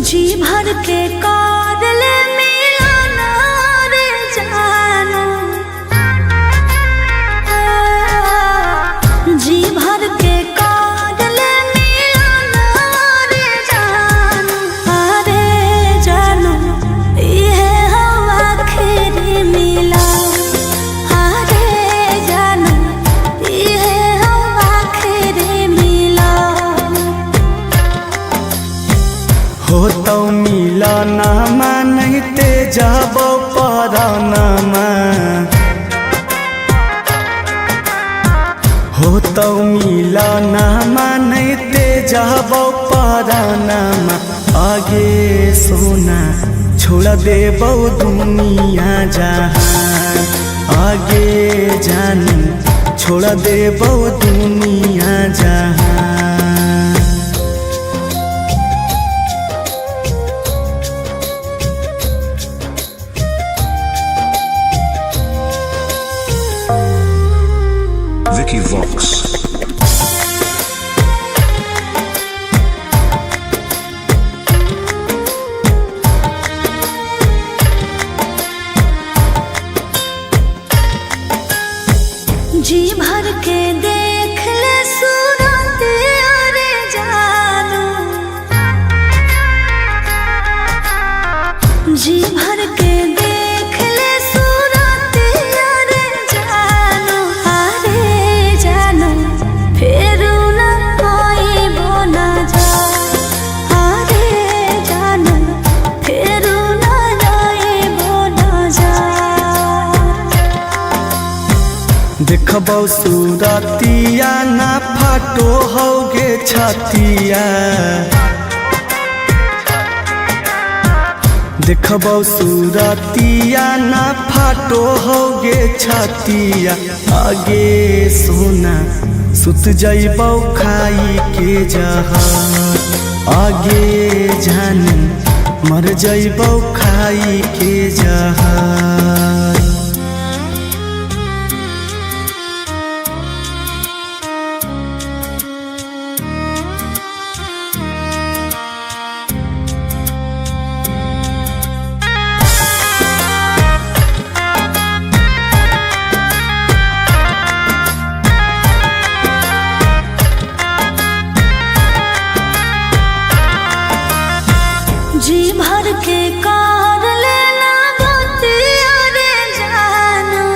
जी भर के कादल मिलाना रे जानो, जी भर के कादल मिलाना रे जानो, अरे जानो ये हम आखिरी मिला, अरे जानो ये हम आखिरी मिला। हो तो मिलनमा नहीं ते जब परानमा, हो तो मिलनमा नहीं ते जब परानमा। आगे सोना छोड़ देबौ दुनिया जहान, आगे जानी छोड़ देबौ दुनिया जहान। Vicky Vox. जी भर के देख ले सूरत अरे जानो, जी भर के देख ले सूरत अरे जानो, अरे जानो फिर न कोई बोला जा, अरे जानो फिर न जाए बोला जा। देखबौ सूरतिया ना फाटो होगे छतिया, देखबौ सूरतिया ना फाटो होगे छतिया। आगे सोना सुत जइबौ खाई के जहर, आगे जानी मर जइबौ खाई के जहर। जी भर के कार लेना बतिया रे जानो,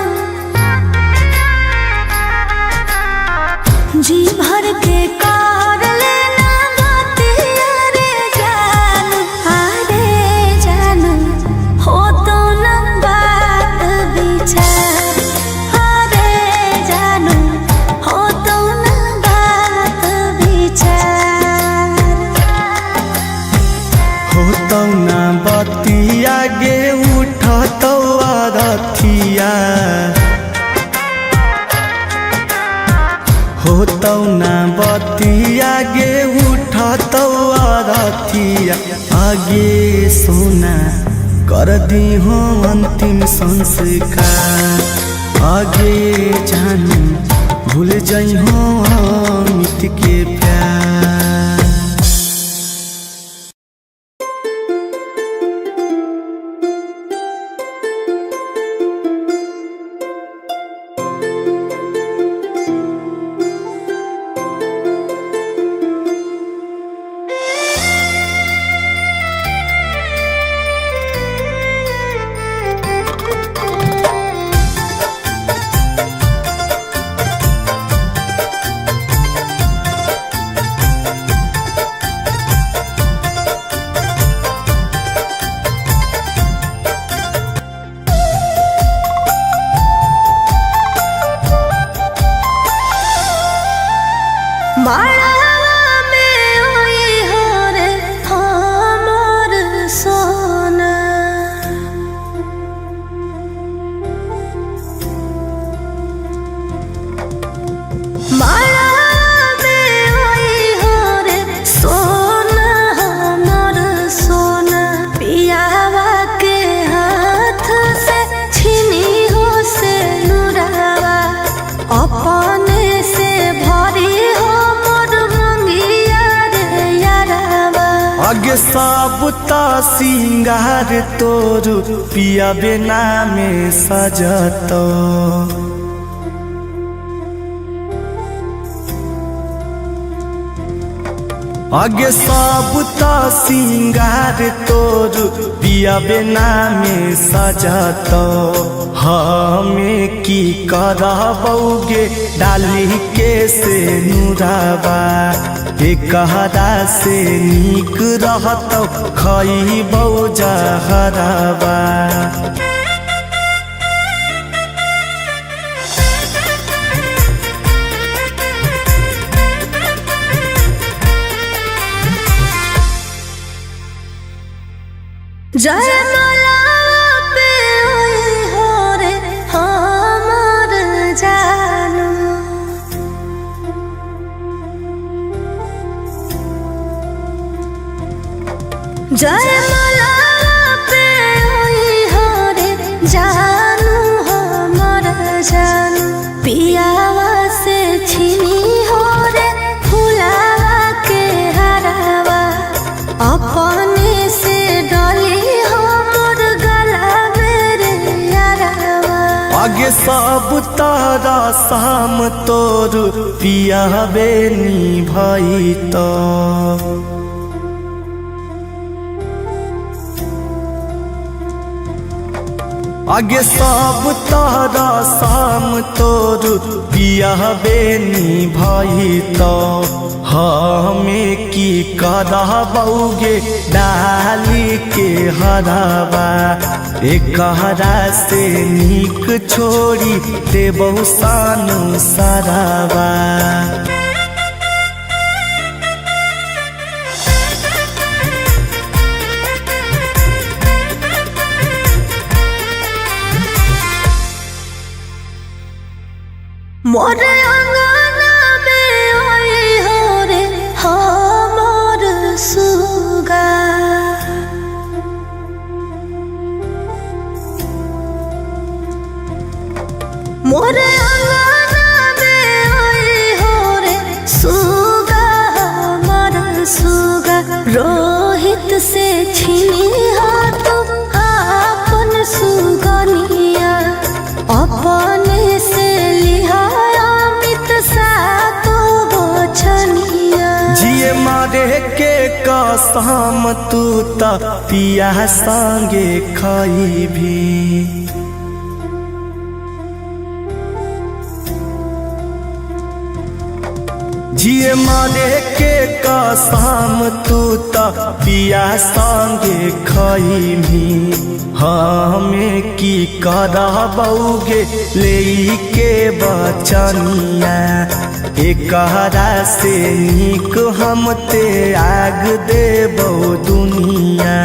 जी भर के कार लेना बतिया रे जानो, अरे जानो हो तो न बात विचार, अरे जानो हो तो न बात विचार। हो तो ना बतिया गे उठतौ अरथिया, हो तो ना बतिया गे उठतौ अरथिया। आगे सोना कर दी हो अंतिम संस्कार, आगे जानी भूल जाइ हो अमित के प्यार। माला में ओई हो रे हमर सोना, माला में ओई हो रे सोना हमर सोना। पियावा के हाथ से छीनी हो से नुरावा, अपने से भरी हो मोर आगे सब ता सिंगार तोर पिया बिना में सजत आगे सब ता सिंगार तोर पिया बिना में सजत हमें की करबौगे डाली के से नुराबा एकहरा से नीक रहत खइबौ जहराबा जयमाला पे ओई हो रे हमर जानू जयमाला पे ओई हो रे जानू हमर जानू पियावा से छिनी हो रे फुलावा के हरावा अपने से डली आगे सब तारा शाम तोर पिया बेनी भाई तो आगे सब तारा शाम तोर पिया बेनी भाई तो हमें की करबौगे डाली के हराबा एकहरा से नीक छोड़ी देबौ सानु सराबा मोर अंगना में ओई हो रे हमर सुगा मोर अंगना में ओई हो रे सुगा हमर सुगा रोहित से छिनी हाथ आपन सुगनिया अपने से जिए मारे के कसम तू ता पिया संगे खाई भी जिए मारे के कसम तू ता पिया संगे खाई भी हमें की करबौगे ले के बचनिया एकहरा से नीक हम ते आग देबौ दुनिया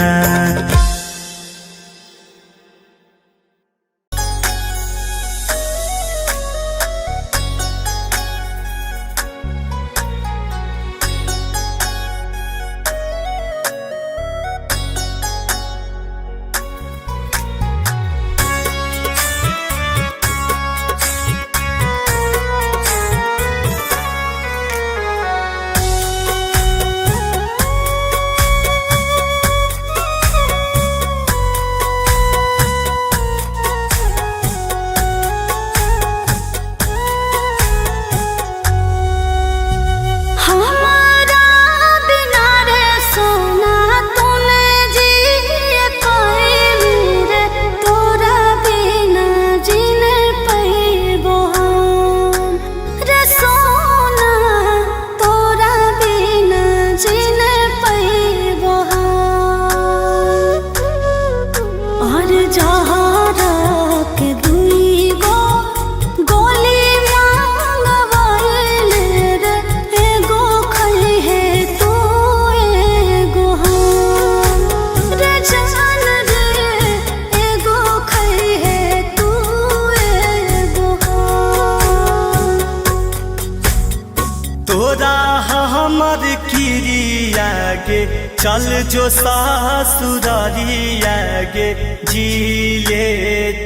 गे चल जो सासुरारिया गे जिए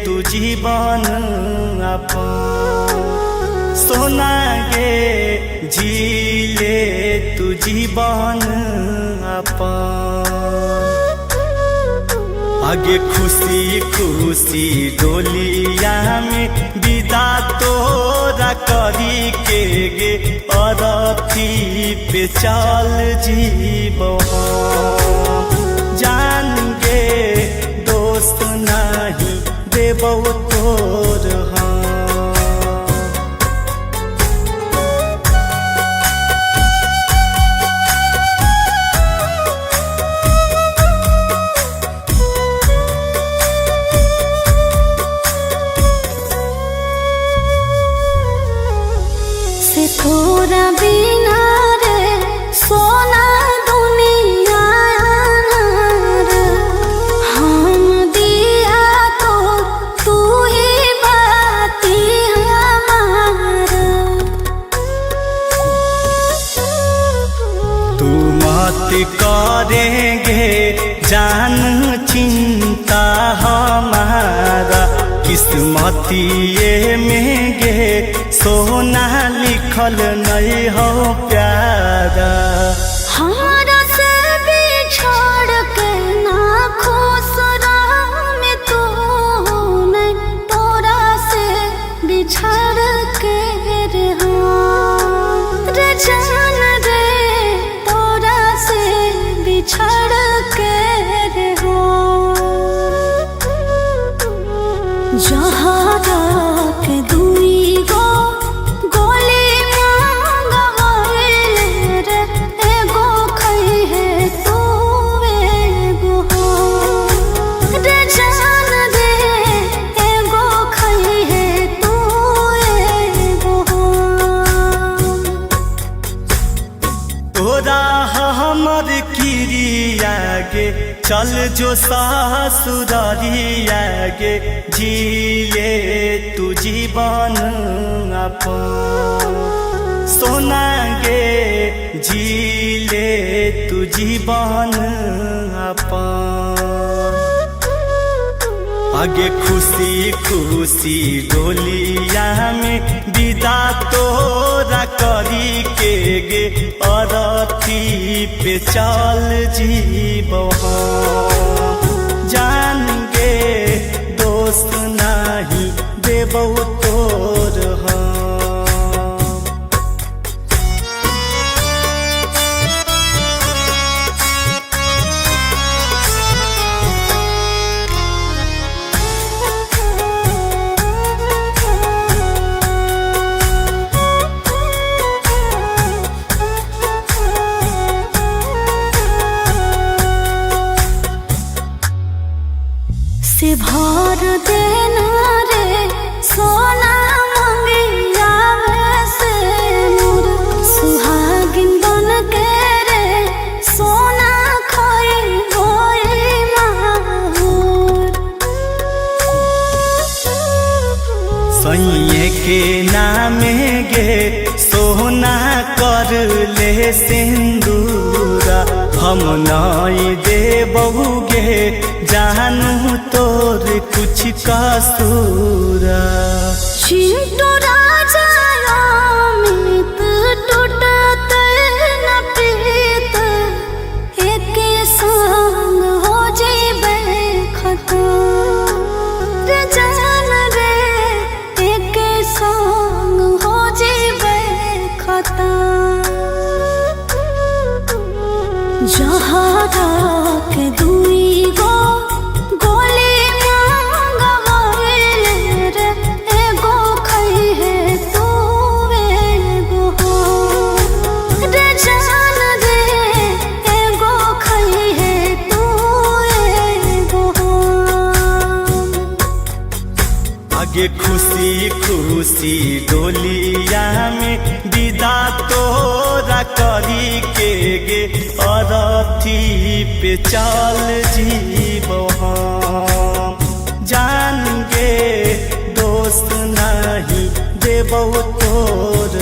तू जीवन अपन सोना गे जिए तू जीवन अपन आगे खुशी खुशी डोलिया में विदा तोरा करी के गे अरथी पे चल जीबो जान गे दोस्त नहीं देबो तोर तोरा बिना रे सोना दुनिया रे हम दिया तो तू ही बाती हमारा तू मत करेंगे जान चिंता हमारा किस्मतिए में गे सोना लिखल नहीं हो प्यारा हमारा से बिछड़ के ना खुश में तू नहीं तोरा से बिछड़ के रे जान रे तोरा से बिछड़ के जहाँ के दुई गो गोली मांगवाइल रे एगो खई है तू एगो रे जान दे एगो खई है तू एगो तोरा हमर किरिया गे चल जो सासुरारिया गे जिले तू जीवन अपन सोना गे जिले तू जीवन अपन आगे खुशी खुशी डोलिया में विदा तोरा करी के गे अरथी पे चल जीबो जान गे दोस्त नहीं देबो तोर से भर देना रे सोना मंगिया से मोर सुहागिन बन के रे सोना खोई होई माहौर सैये के नामे गे सोना कर ले सिंदूरा हम नहीं देबहु गे जानू तोर कुछ कसूरा चिंटू राजा अमित टूटत न प्रीत एक संग हो जेबे खता रे जान रे एक संग हो जेबे खता जहाँ के दुई गो गोली मांगवाइल रे एगो खई है तू एगो रे जान दे एगो खई है तू एगो आगे खुशी खुशी डोलिया में विदा तोरा करी के गे अरथी पे चल जीबो जान गे दोस्त नहीं देबो तोर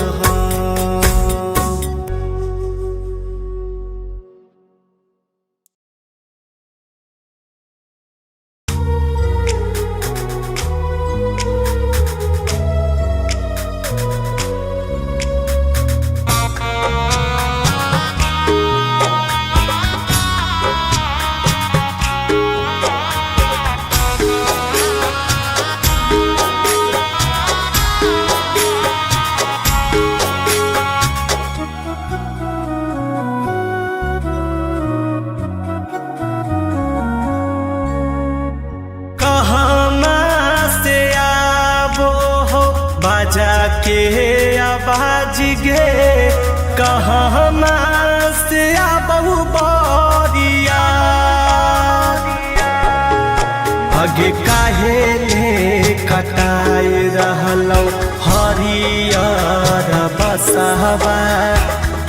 आगे काहे ले कटाए रहलौ हरियर बसहबा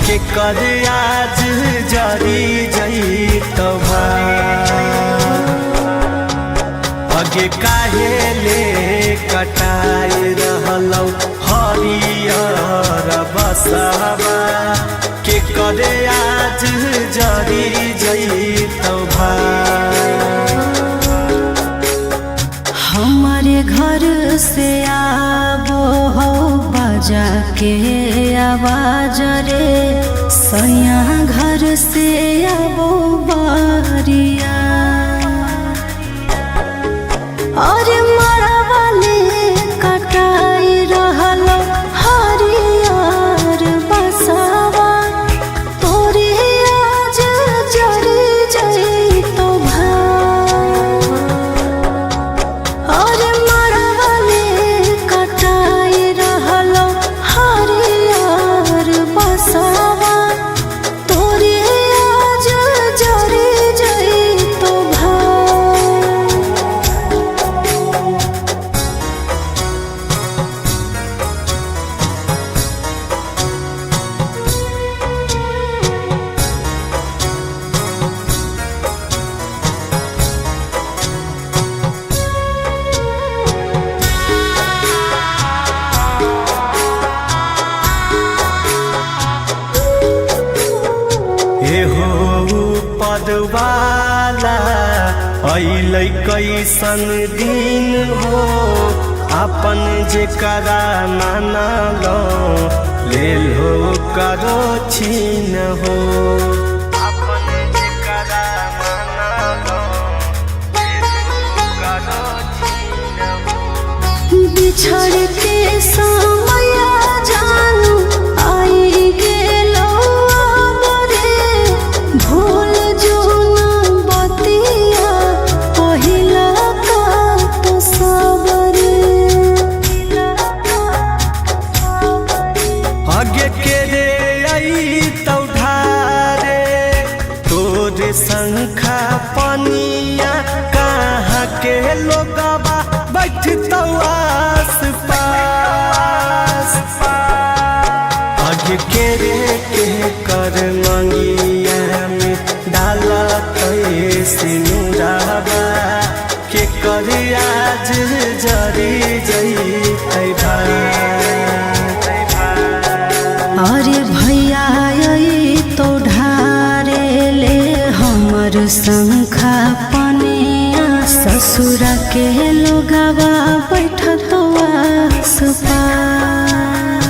के कर आज जरी जैतवा आगे काहे ले कटाए रहलौ हरियर बसहबा के कर आज जरी जैतवा हमारे घर से आबो हो बजा के आवाज रे सैया घर से आबो बारिया और मरवाले कटाई रहलो हरियर बसवा तोरे आज जरी जैतो और मरवाले कटाई रहलो हरियर बसवा तोरे आज जरी जैतो पदवाला अइलै कैसन दिन हो अपन जेकरा मानलो लेल हो करो छीन हो अपन जेकरा मानलो लेल हो करो छीन हो बिछड़ के समय जानू आई गेलो बरे भूल जो न बतिया पहिला का तो सबरे आगे के रे आई तौधारे तोरे शंखा पनिया कहाँ के लोगबा बैठतौ आस पास आगे के रे के कर मंगिया में डाला सिनुराबा के कर आज जरी जैतै अरे भैया तो ढारे ले हमर शंखा पनिया ससुर के लोगवा बैठत आस पास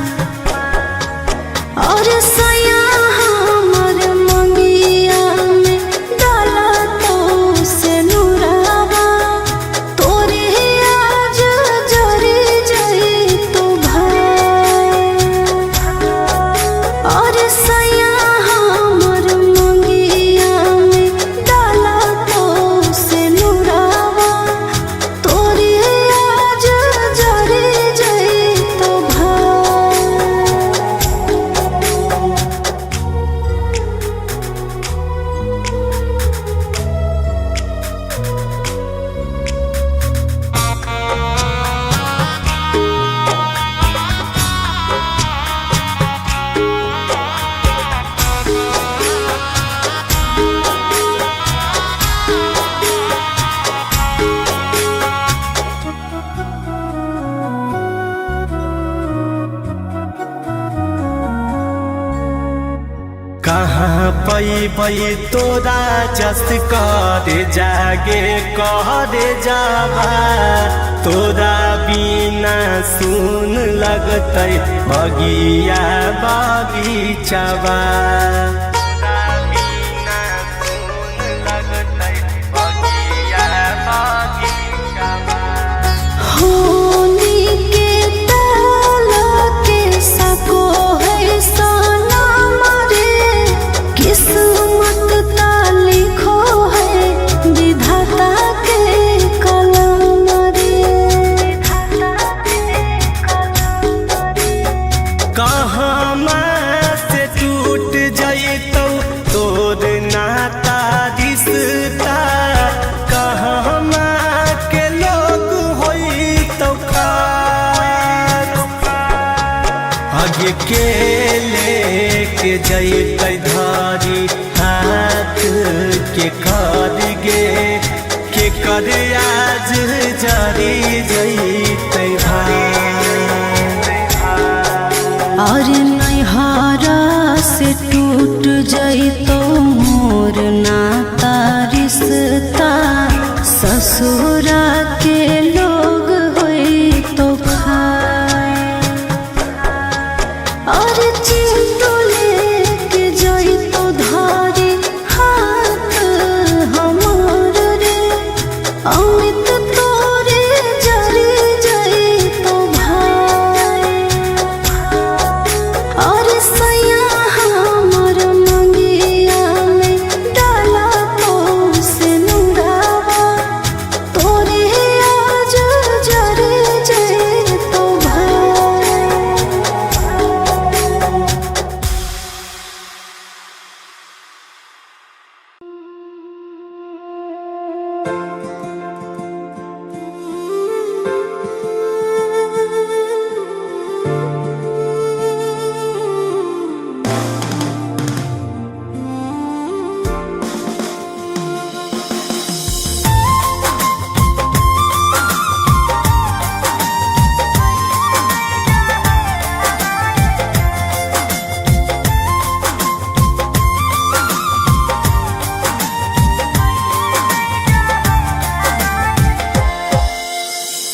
और सया हमर मंगिया में डाला तो से नुरावा तोरे आज जरी जैतो और सया हमर मंगिया में डाला तो से नुरावा तोरे आज जरी जैतो कहाँ पैबै तोरा जस करे जागे करे जाबा तोरा बिना सुन लगतै बगिया बगीचाबा होनी के ताला के सको है सोना मरे किस्मत ता लिखो है विधाता के कलम रे कहाँ से टूट जैत जइतो मोर नाता रिश्ता ससुरा के लोग होई तो खाए और चिंटू लेके जइतो धारी हाथ हमर रे अमित तोरे जरी जइतो भाई और सैया हमर मंगिया में डाला तो से नुरावा तोरे आज जरी जइतो भाई।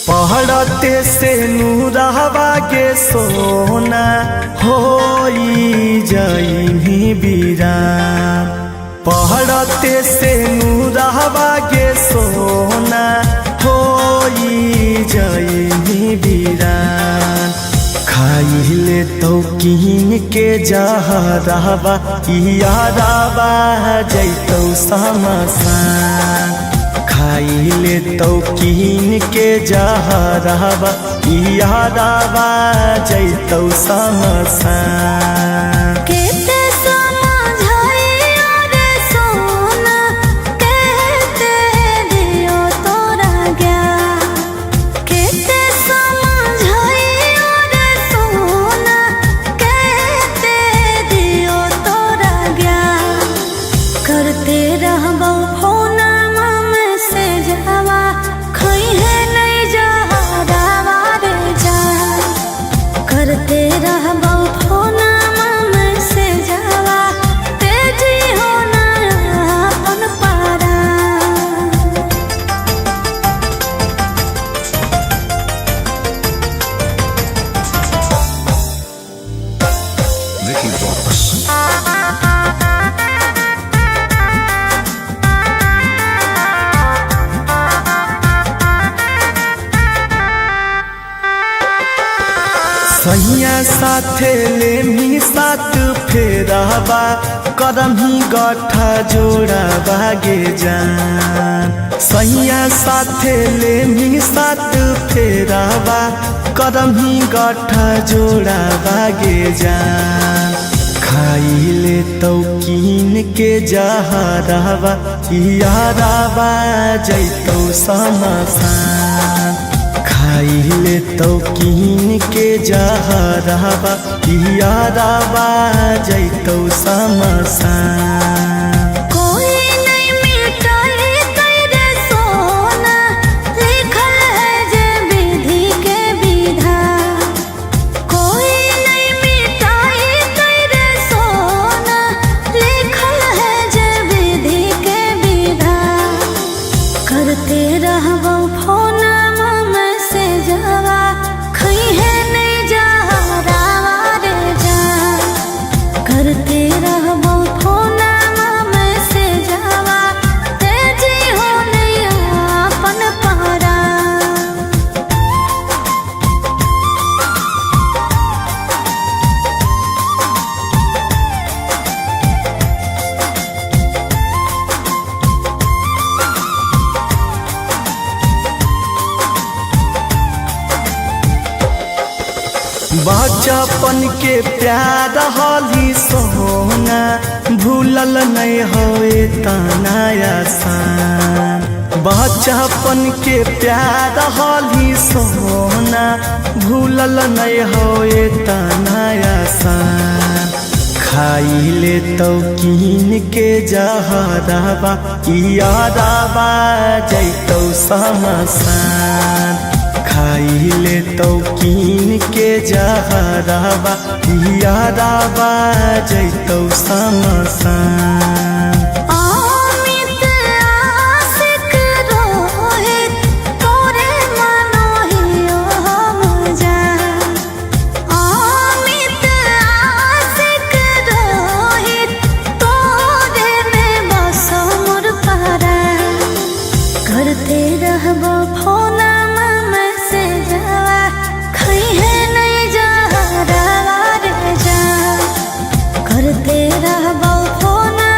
पहड़ते से नूरहवा के सोना होई जइनी बीरान पहड़ते से नूरहवा के सोना होई जइनी बीरान खाइले तो कीन के जहरवा यारवा जइतो समसान खाइले तो कीन के जहरवा यारवा जइतो समसान। केते समझाइयो रे सोना केते दियो तोरा ज्ञान केते समझाइयो रे सोना केते दियो तोरा ज्ञान करते रहबो फोना में से जावा खइहे नहीं जहरावा रे जान करते रहबो फोना में से जावा तेजी होना अपन पारा। Vicky Vox. सैया साथे लेमी साथ फेरबा करमी गठा जोड़ा बागे जान सैया साथे लेमी साथ फेरबा करमी गठा जोड़ा बागे जान खाइले तो कीन के जहरवा यारवा जइतो समसान खाइले तो कीन के जहरवा यारवा जइतो समसान। कोई नहीं मिटाई तेरे सोना लिखल है जे विधि के विधान कोई नहीं मिटाई तेरे सोना लिखल है जे विधि के विधान करते रहबो फोना में से जावा खइहे नहीं जहरावा रे जान करते रहबो फोना में से जावा तेजी हो नहीं अपन पारा। बचपन के प्यार हली सोना भूलल नहीं होए तना आसान बचपन के प्यार हली सोना भूलल नहीं होए तना आसान खाइले तो कीन के जहरवा यारवा जइतो समसान खाइले तो कीन के जहराबा याराबा जैतौ समसान। अमित आशिक रोहित तोरे मनोहियो हम जान। अमित आशिक रोहित तोरे में बसो मोर परान। करते रहबो फोना मैसेजवा खइहे नहीं जहरावा रे जान। करते रहबो फोना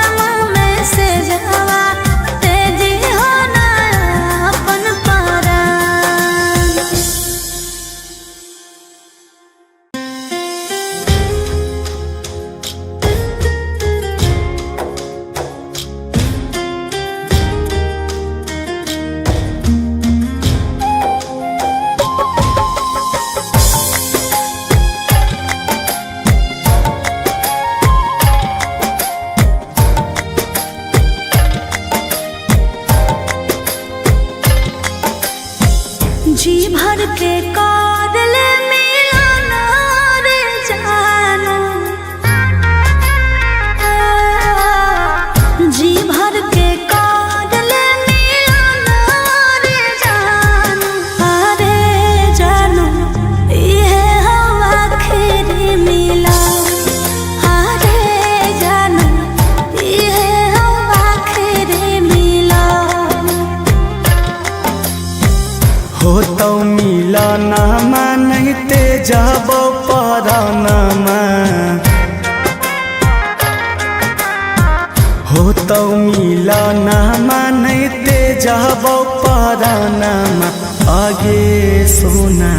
मैसेजवा तेजी हो ना अपन परान। जी भर के कादल मिलाना रे जानू। जी भर के कादल मिलाना रे जानू। अरे जानू ये हम आखिरी मिला। अरे जानू ये हम आखिरी मिला। होतौ मिलनमा नहीं ते जाबो परानमा। होतौ मिलनमा नहीं ते जाबो परानमा। आगे सोना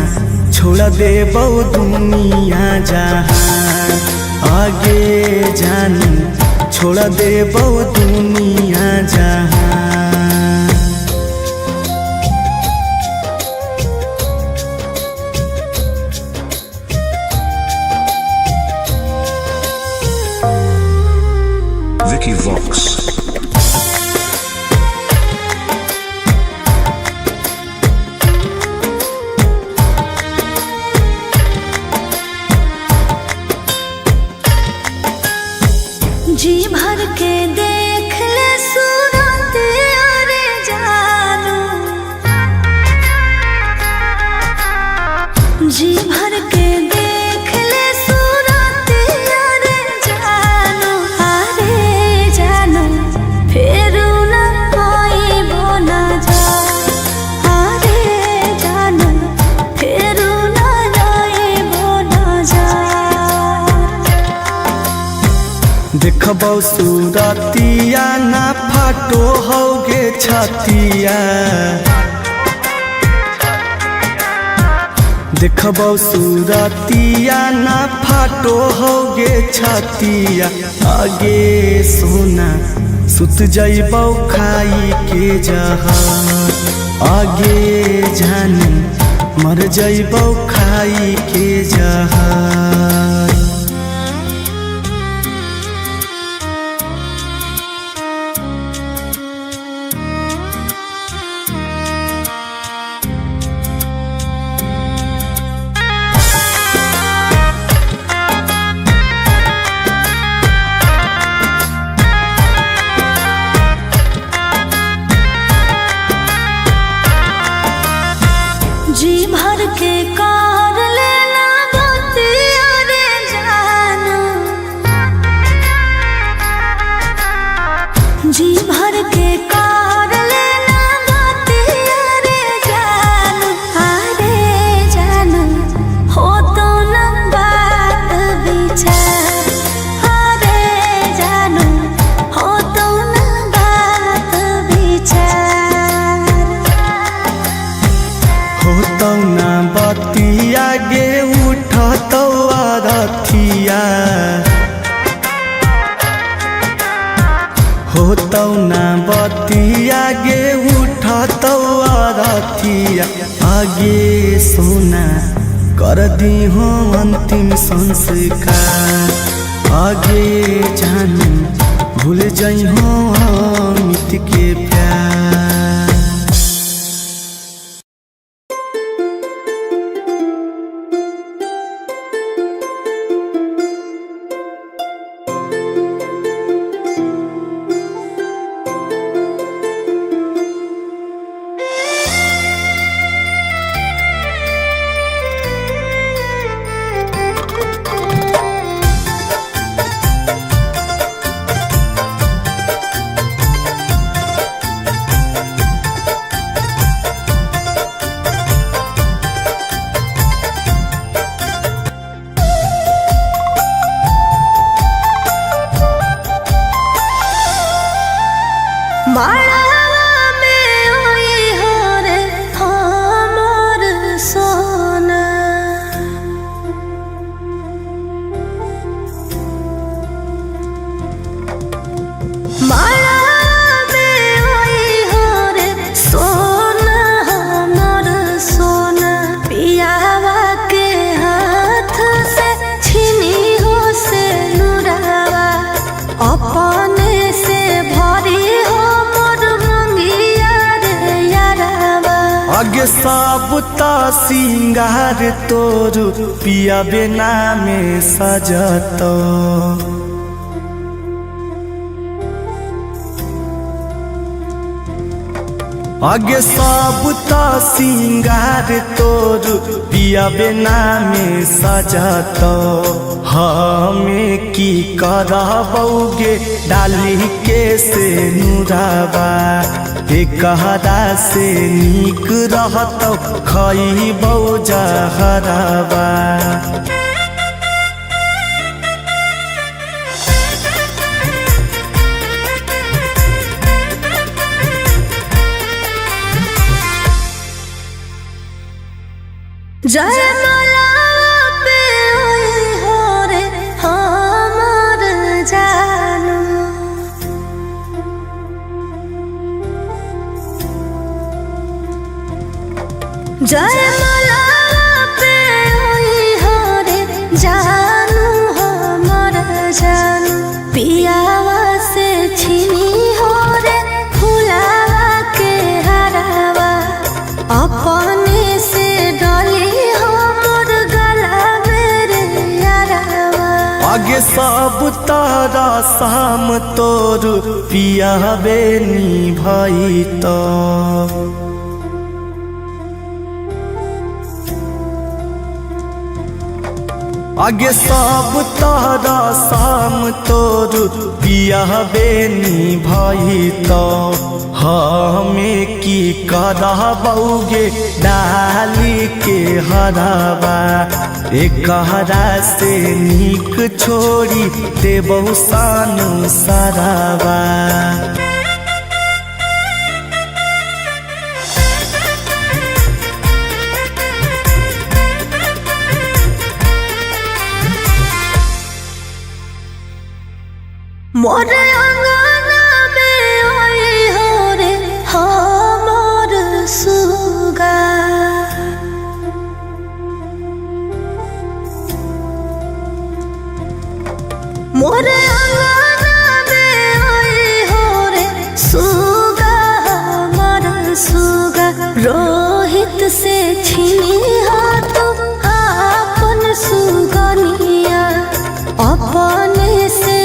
छोड़ देबौ दुनिया जहान। आगे जानू छोड़ देबौ दुनिया जहान। Vicky Vox. जी भर के देख ले सूरत अरे जानू। जी भर के देख ले सूरत अरे जानू। अरे जानू फिर न कोई बोला जा। अरे जानू फिर न जाए बोला जा। देखबौ सूरतिया ना फाटो होगे छतिया। देखबौ सूरतिया ना फाटो होगे छतिया। आगे सोना सुत जइबौ खाई के जहर। आगे जानू मर जइबौ खाई के जहर। जी भर के कार लेना बतिया रे जानू। जी भर के कार लेना बतिया रे जानू। अरे जानू हो तो न बात विचार। अरे जानू हो तो न बात विचार। होतौ ना बतिया गे उठतौ आरथिया। होतौ ना बतिया गे उठतौ आरथिया। आगे सोना कर दी हो अंतिम संस्कार। आगे जानू भूल जाइ हो अमित के प्यार। माड़वा में ओई हो रे हमर सोना। माड़वा में ओई हो रे सोना हमर सोना। पियावा के हाथ से छीनी हो से नुरावा अपने से भरी हो मोर मंगिया रे यारावा। आगे साबुता सिंगार तोर पिया बिना में सजतो। आगे साबुता सिंगार तोर पिया बिना में सजतो। हमें की करबौगे डाली के से नुरावा। एकहरा से नीक रहतौ खइबौ जहरावा। जयमाला पे ओई हो रे हमर जानू। जयमाला पे ओई हो रे जानू हमर जानू। पियावा से छीनी हो रे फुलावा के हरावा अपने से डली हो मोर गला मेरे यारावा। आगे सब तारा शाम तोर पिया बेनी भाई तो। आगे सब तारा शाम तोर पिया बेनी भाई तो। हमें की करबौगे डाली के हरावा। एकहरा से नीक छोड़ी देबौ सानु सरावा। मोर अंगना में ओई हो रे हमर सुगा। मोर अंगना में ओई हो रे सुगा हमर सुगा। रोहित से छीनी हो तुम आपन सुगनिया अपने से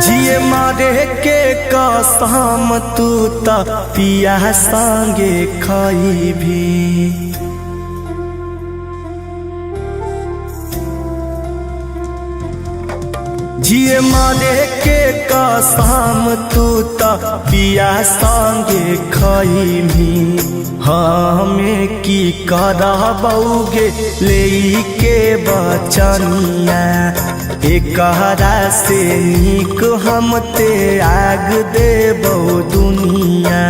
जिए मारे के कसम तू त पिया संगे खाई भी। जिए मारे के कसम तू त पिया संगे खाई भी। हमें की करबौगे ले के बचनिया। एकहरा से नीक हम ते आग देबौ दुनिया।